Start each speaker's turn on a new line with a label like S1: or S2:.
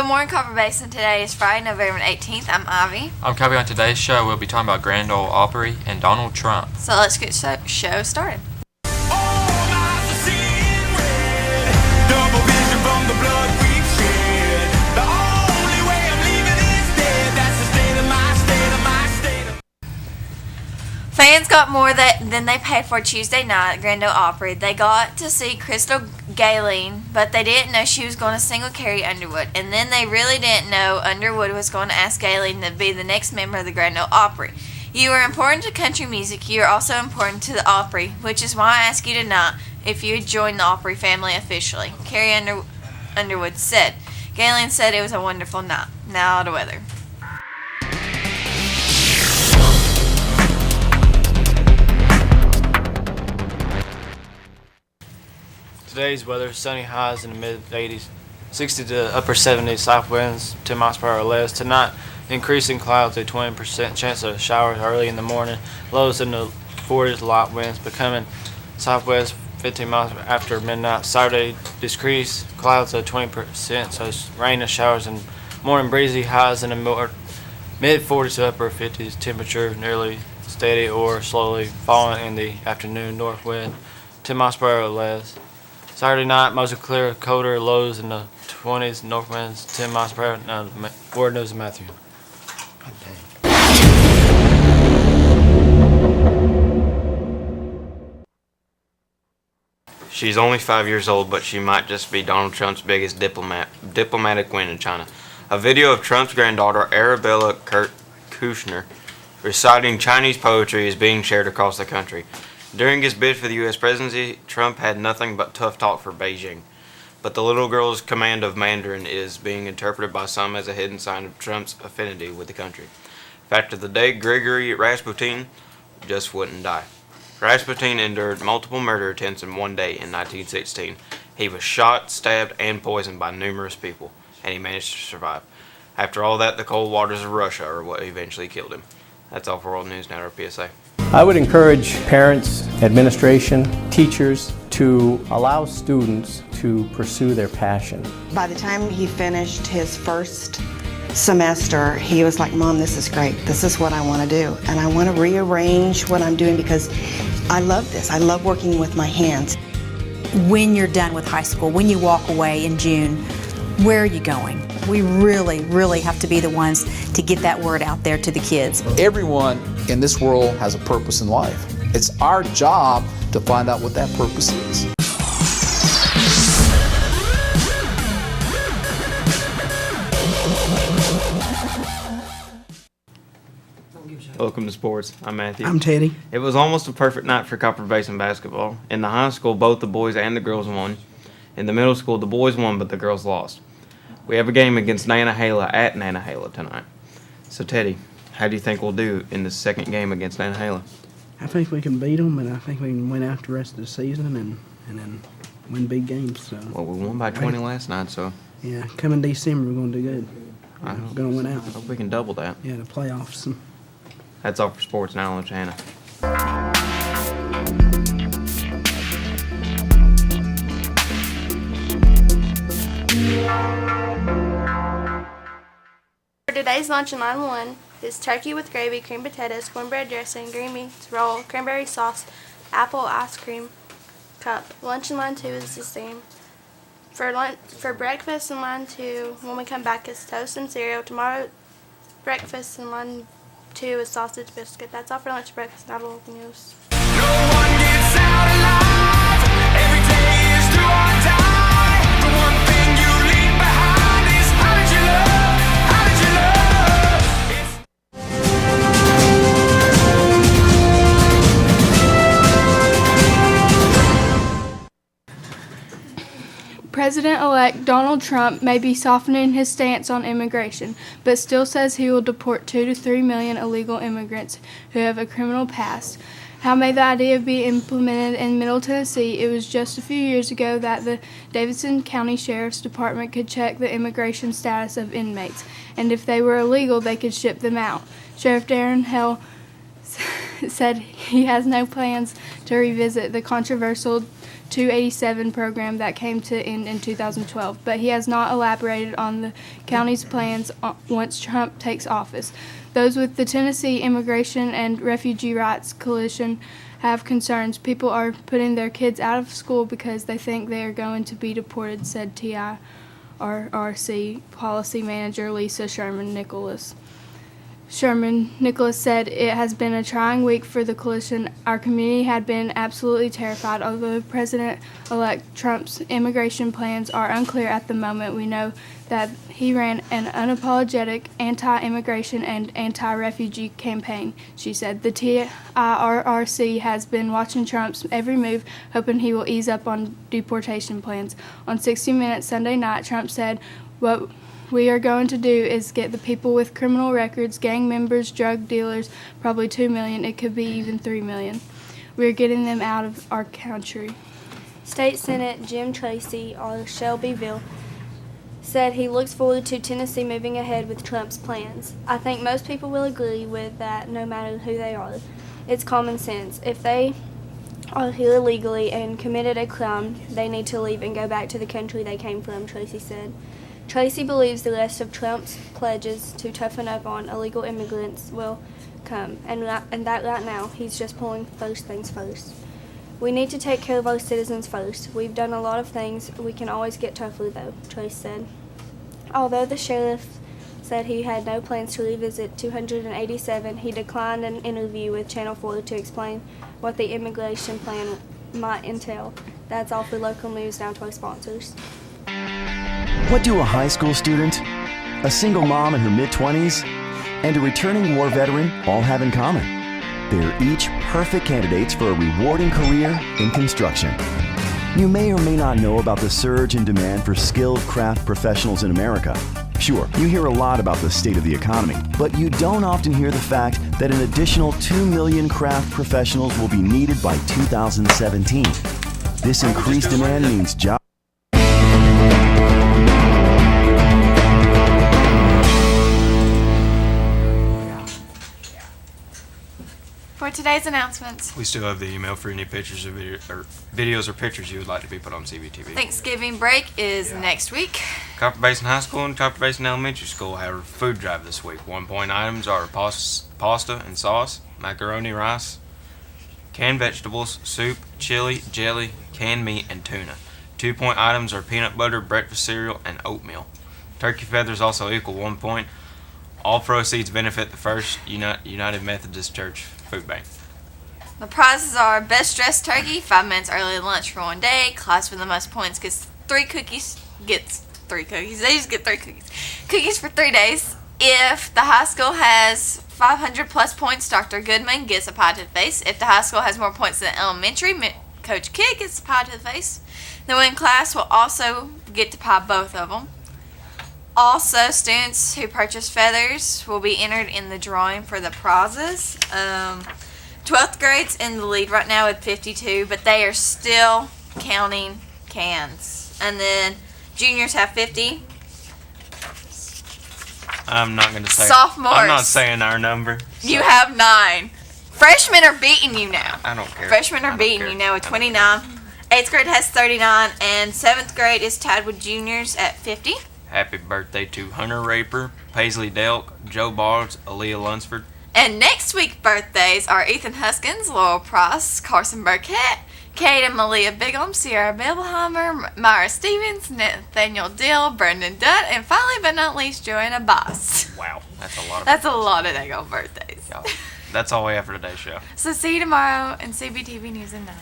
S1: Good morning, Copper Basin. Today is Friday, November 18th. I'm Ivy.
S2: I'm Kobe. On today's show, we'll be talking about Grand Ole Opry and Donald Trump.
S1: So let's get the show started. Fans got more than they paid for Tuesday night at Grand Ole Opry. They got to see Crystal Gaylene, but they didn't know she was going to sing with Carrie Underwood. And then they really didn't know Underwood was going to ask Gaylene to be the next member of the Grand Ole Opry. You are important to country music. You are also important to the Opry, which is why I ask you tonight if you would join the Opry family officially, Carrie Underwood said. Gaylene said it was a wonderful night. Now the weather.
S3: Today's weather, sunny highs in the mid-80s, 60 to upper 70s, south winds 10 miles per hour or less. Tonight, increasing clouds, a 20% chance of showers early in the morning. Lows in the 40s, light winds becoming southwest 15 miles after midnight. Saturday, decreased clouds of 20%, so rain and showers and morning breezy. Highs in the mid-40s to upper 50s. Temperature nearly steady or slowly falling in the afternoon. North wind 10 miles per hour or less. Saturday night, mostly clear, colder, lows in the 20s, north winds 10 miles per hour. Now, Ward News, Matthew.
S4: She's only 5 years old, but she might just be Donald Trump's biggest diplomatic win in China. A video of Trump's granddaughter, Arabella Kushner, reciting Chinese poetry is being shared across the country. During his bid for the U.S. presidency, Trump had nothing but tough talk for Beijing. But the little girl's command of Mandarin is being interpreted by some as a hidden sign of Trump's affinity with the country. Fact of the day, Grigory Rasputin just wouldn't die. Rasputin endured multiple murder attempts in one day in 1916. He was shot, stabbed, and poisoned by numerous people, and he managed to survive. After all that, the cold waters of Russia are what eventually killed him. That's all for World News Now, or PSA.
S5: I would encourage parents, administration, teachers to allow students to pursue their passion.
S6: By the time he finished his first semester, he was like, "Mom, this is great. This is what I want to do. And I want to rearrange what I'm doing because I love this. I love working with my hands."
S7: When you're done with high school, when you walk away in June, where are you going? We really have to be the ones to get that word out there to the kids.
S8: Everyone in this world has a purpose in life. It's our job to find out what that purpose is.
S4: Welcome to sports. I'm Matthew.
S9: I'm Teddy.
S4: It was almost a perfect night for Copper Basin basketball. In the high school, both the boys and the girls won. In the middle school, the boys won, but the girls lost. We have a game against Nantahala at Nantahala tonight. So, Teddy, how do you think we'll do in the second game against Nantahala?
S9: I think we can beat them, and I think we can win out the rest of the season and then win big games. So.
S4: Well, we won by 20 last night, so.
S9: Yeah, coming December, we're going to do good. We're going to win out.
S4: I hope we can double that.
S9: Yeah, the playoffs.
S4: That's all for sports. Now, lunch, Hannah.
S10: For today's lunch in line 1 is turkey with gravy, cream potatoes, cornbread dressing, green beans, roll, cranberry sauce, apple ice cream cup. Lunch in line 2 is the same. For breakfast in line 2, when we come back, is toast and cereal. Tomorrow, breakfast in line 2 is sausage biscuit. That's all for lunch, breakfast, and local news.
S11: No one gets out alive. Every day is do or die. The one thing you leave behind is how did you love? How did you love?
S10: President-elect Donald Trump may be softening his stance on immigration, but still says he will deport 2 to 3 million illegal immigrants who have a criminal past. How may the idea be implemented in Middle Tennessee? It was just a few years ago that the Davidson County Sheriff's Department could check the immigration status of inmates, and if they were illegal, they could ship them out. Sheriff Darren Hell said he has no plans to revisit the controversial 287 program that came to end in 2012, but he has not elaborated on the county's plans once Trump takes office. Those with the Tennessee Immigration and Refugee Rights Coalition have concerns. People are putting their kids out of school because they think they are going to be deported, said TIRRC policy manager Lisa Sherman-Nicholas. Sherman-Nicholas said, "It has been a trying week for the coalition. Our community had been absolutely terrified. Although President-elect Trump's immigration plans are unclear at the moment, we know that he ran an unapologetic anti-immigration and anti-refugee campaign," she said. The TIRRC has been watching Trump's every move, hoping he will ease up on deportation plans. On 60 Minutes Sunday night, Trump said, "What we are going to do is get the people with criminal records, gang members, drug dealers, probably 2 million, it could be even 3 million. We are getting them out of our country."
S12: State Senate Jim Tracy, or Shelbyville, said he looks forward to Tennessee moving ahead with Trump's plans. "I think most people will agree with that no matter who they are. It's common sense. If they are here illegally and committed a crime, they need to leave and go back to the country they came from," Tracy said. Tracy believes the rest of Trump's pledges to toughen up on illegal immigrants will come, and that right now he's just pulling first things first. "We need to take care of our citizens first. We've done a lot of things. We can always get tougher, though," Tracy said. Although the sheriff said he had no plans to revisit 287, he declined an interview with Channel 4 to explain what the immigration plan might entail. That's all for local news. Now to our sponsors.
S13: What do a high school student, a single mom in her mid-20s, and a returning war veteran all have in common? They are each perfect candidates for a rewarding career in construction. You may or may not know about the surge in demand for skilled craft professionals in America. Sure, you hear a lot about the state of the economy, but you don't often hear the fact that an additional 2 million craft professionals will be needed by 2017. This increased demand means jobs.
S1: For today's announcements,
S4: We still have the email for any pictures or videos or pictures you would like to be put on Cbtv.
S1: Thanksgiving break is next week.
S4: Copper Basin High School and Copper Basin Elementary School have a food drive this week. 1 point items are pasta and sauce, macaroni, rice, canned vegetables, soup, chili, jelly, canned meat, and tuna. 2 point items are peanut butter, breakfast cereal, and oatmeal. Turkey feathers also equal 1 point. All proceeds benefit the First United Methodist Church Food Bank.
S1: The prizes are best dressed turkey, 5 minutes early lunch for 1 day. Class with the most points gets 3 cookies. They just get 3 cookies. Cookies for 3 days. If the high school has 500 plus points, Dr. Goodman gets a pie to the face. If the high school has more points than elementary, Coach Kidd gets a pie to the face. The winning class will also get to pie both of them. Also, students who purchase feathers will be entered in the drawing for the prizes. 12th grade's in the lead right now with 52, but they are still counting cans. And then juniors have 50.
S4: I'm not going to say.
S1: Sophomores.
S4: I'm not saying our number. So.
S1: You have 9. Freshmen are beating you now.
S4: I don't care.
S1: Freshmen are beating you now with 29. 8th grade has 39, and 7th grade is tied with juniors at 50.
S4: Happy birthday to Hunter Raper, Paisley Delk, Joe Boggs, Aaliyah Lunsford.
S1: And next week's birthdays are Ethan Huskins, Laurel Price, Carson Burkett, Kate and Malia Bigham, Sierra Belheimer, Myra Stevens, Nathaniel Dill, Brendan Dutt, and finally but not least, Joanna Boss.
S4: Wow, that's a lot of
S1: That's a lot of daggone birthdays.
S4: Yeah. That's all we have for today's show.
S1: So see you tomorrow in CBTV News at 9.